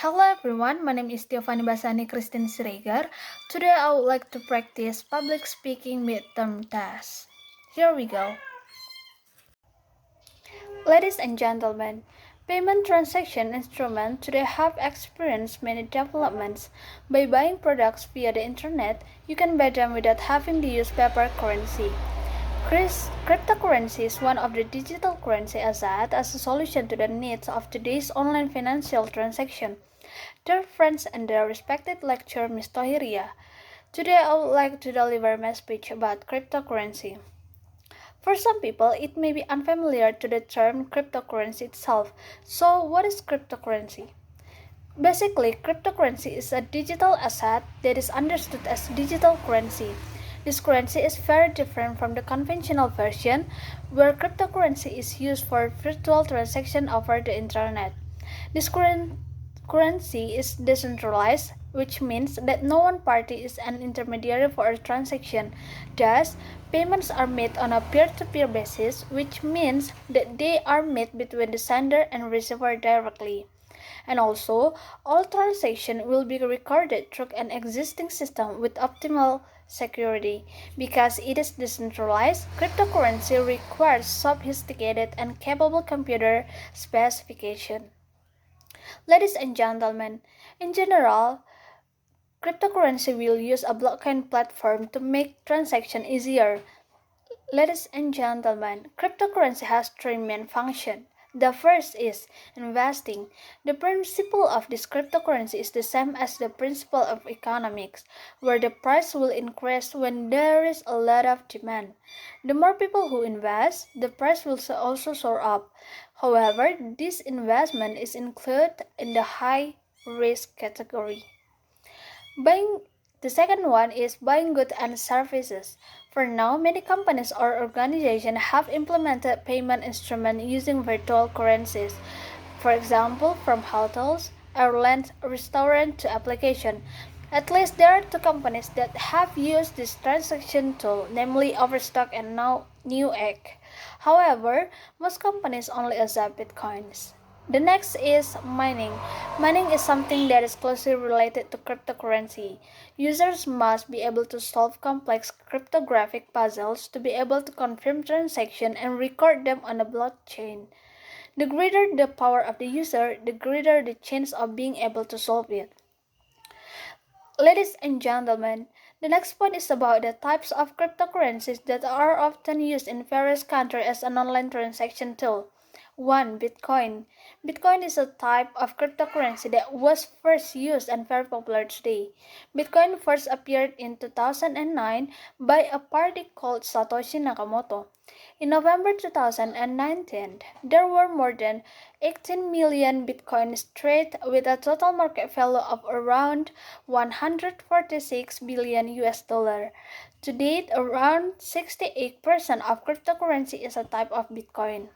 Hello everyone, my name is Tiovanny Basani Christine Siregar. Today I would like to practice public speaking midterm test. Here we go. Ladies and gentlemen, payment transaction instruments today have experienced many developments. By buying products via the internet, you can buy them without having to use paper currency. Cryptocurrency is one of the digital currency assets as a solution to the needs of today's online financial transaction. Dear friends and their respected lecturer Ms. Tohiria, today I would like to deliver my speech about cryptocurrency. For some people, it may be unfamiliar to the term cryptocurrency itself. So, what is cryptocurrency? Basically, cryptocurrency is a digital asset that is understood as digital currency. This currency is very different from the conventional version, where cryptocurrency is used for virtual transaction over the internet. This currency is decentralized, which means that no one party is an intermediary for a transaction. Thus, payments are made on a peer-to-peer basis, which means that they are made between the sender and receiver directly. And also, all transactions will be recorded through an existing system with optimal security. Because it is decentralized, cryptocurrency requires sophisticated and capable computer specification. Ladies and gentlemen, in general, cryptocurrency will use a blockchain platform to make transaction easier. Ladies and gentlemen, cryptocurrency has three main functions. The first is investing. The principle of this cryptocurrency is the same as the principle of economics, where the price will increase when there is a lot of demand. The more people who invest, the price will also soar up. However, this investment is included in the high risk category. Buying the second one is buying goods and services. For now, many companies or organizations have implemented payment instruments using virtual currencies. For example, from hotels, airlines, restaurants to application. At least there are two companies that have used this transaction tool, namely Overstock and now Newegg. However, most companies only accept bitcoins. The next is mining. Mining is something that is closely related to cryptocurrency. Users must be able to solve complex cryptographic puzzles to be able to confirm transactions and record them on a blockchain. The greater the power of the user, the greater the chance of being able to solve it. Ladies and gentlemen, the next point is about the types of cryptocurrencies that are often used in various countries as an online transaction tool. 1. Bitcoin. Bitcoin is a type of cryptocurrency that was first used and very popular today. Bitcoin first appeared in 2009 by a party called Satoshi Nakamoto. In November 2019, there were more than 18 million bitcoins traded with a total market value of around 146 billion US dollar. To date, around 68% of cryptocurrency is a type of bitcoin.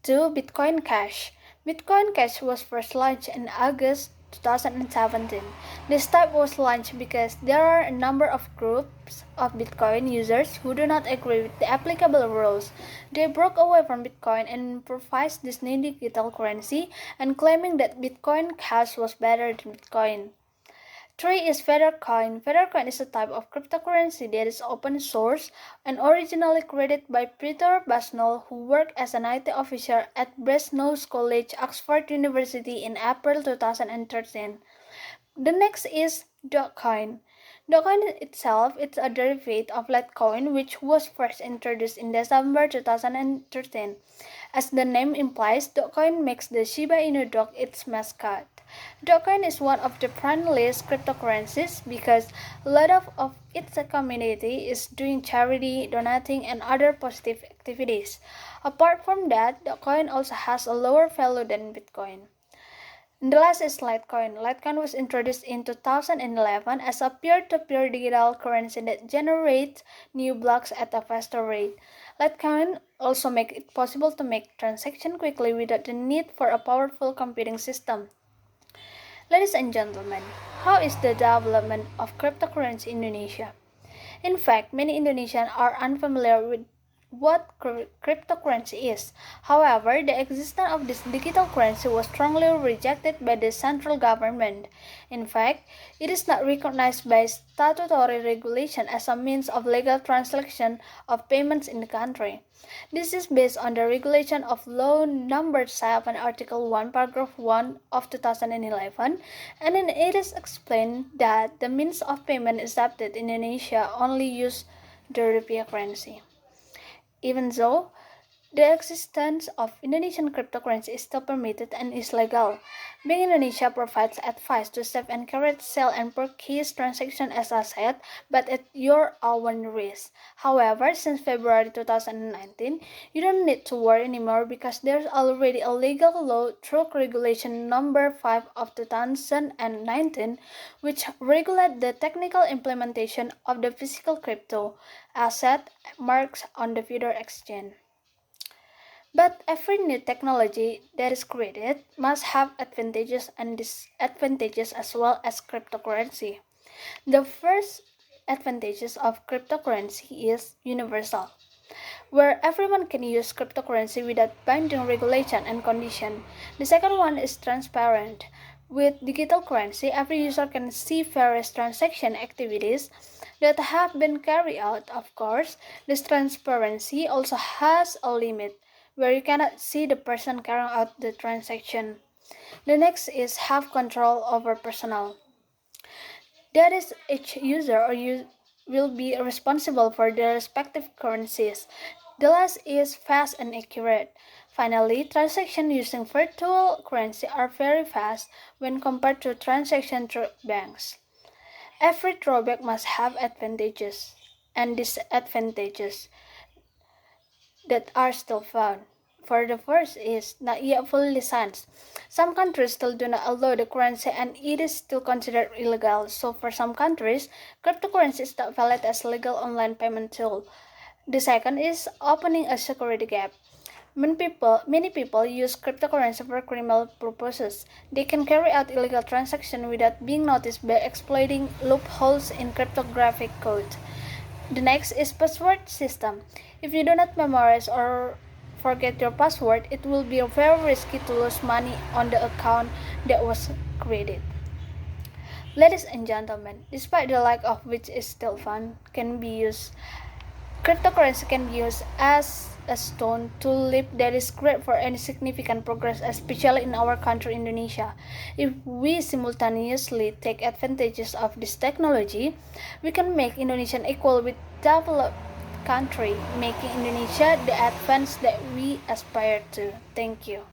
2. Bitcoin Cash. Bitcoin Cash was first launched in August 2017. This type was launched because there are a number of groups of Bitcoin users who do not agree with the applicable rules. They broke away from Bitcoin and improvised this new digital currency and claiming that Bitcoin Cash was better than Bitcoin. 3 is Feathercoin. Feathercoin is a type of cryptocurrency that is open source and originally created by Peter Basnell, who worked as an IT officer at Brasenose College, Oxford University in April 2013. The next is Dogecoin. Dogecoin itself is a derivative of Litecoin, which was first introduced in December 2013. As the name implies, Dogecoin makes the Shiba Inu dog its mascot. Dogecoin is one of the friendliest cryptocurrencies because a lot of its community is doing charity, donating, and other positive activities. Apart from that, Dogecoin also has a lower value than Bitcoin. The last is Litecoin. Litecoin was introduced in 2011 as a peer-to-peer digital currency that generates new blocks at a faster rate. Litecoin also makes it possible to make transactions quickly without the need for a powerful computing system. Ladies and gentlemen, how is the development of cryptocurrency in Indonesia? In fact, many Indonesians are unfamiliar with what cryptocurrency is. However, the existence of this digital currency was strongly rejected by the central government. In fact, it is not recognized by statutory regulation as a means of legal transaction of payments in the country. This is based on the regulation of Law Number 7, Article 1, Paragraph 1 of 2011, and then it is explained that the means of payment accepted in Indonesia only use the rupiah currency. Even though the existence of Indonesian cryptocurrency is still permitted and is legal. Bank Indonesia provides advice to save and correct, sell and purchase transactions as I said, but at your own risk. However, since February 2019, you don't need to worry anymore because there's already a legal law through Regulation Number 5 of 2019, which regulates the technical implementation of the physical crypto asset marks on the future exchange. But every new technology that is created must have advantages and disadvantages as well as cryptocurrency. The first advantages of cryptocurrency is universal, where everyone can use cryptocurrency without binding regulation and condition. The second one is transparent. With digital currency, every user can see various transaction activities that have been carried out. Of course, this transparency also has a limit where you cannot see the person carrying out the transaction. The next is have control over personal. That is, each user or will be responsible for their respective currencies. The last is fast and accurate. Finally, transactions using virtual currency are very fast when compared to transactions through banks. Every drawback must have advantages and disadvantages that are still found. For the first is not yet fully licensed. Some countries still do not allow the currency and it is still considered illegal. So for some countries, cryptocurrency is not valid as legal online payment tool. The second is opening a security gap. Many people use cryptocurrency for criminal purposes. They can carry out illegal transactions without being noticed by exploiting loopholes in cryptographic code. The next is password system. If you do not memorize or forget your password, it will be very risky to lose money on the account that was created. Ladies and gentlemen, despite the lack of which is still fun, cryptocurrency can be used as a stone to leap that is great for any significant progress, especially in our country, Indonesia. If we simultaneously take advantages of this technology, we can make Indonesia equal with developed country, making Indonesia the advance that we aspire to. Thank you.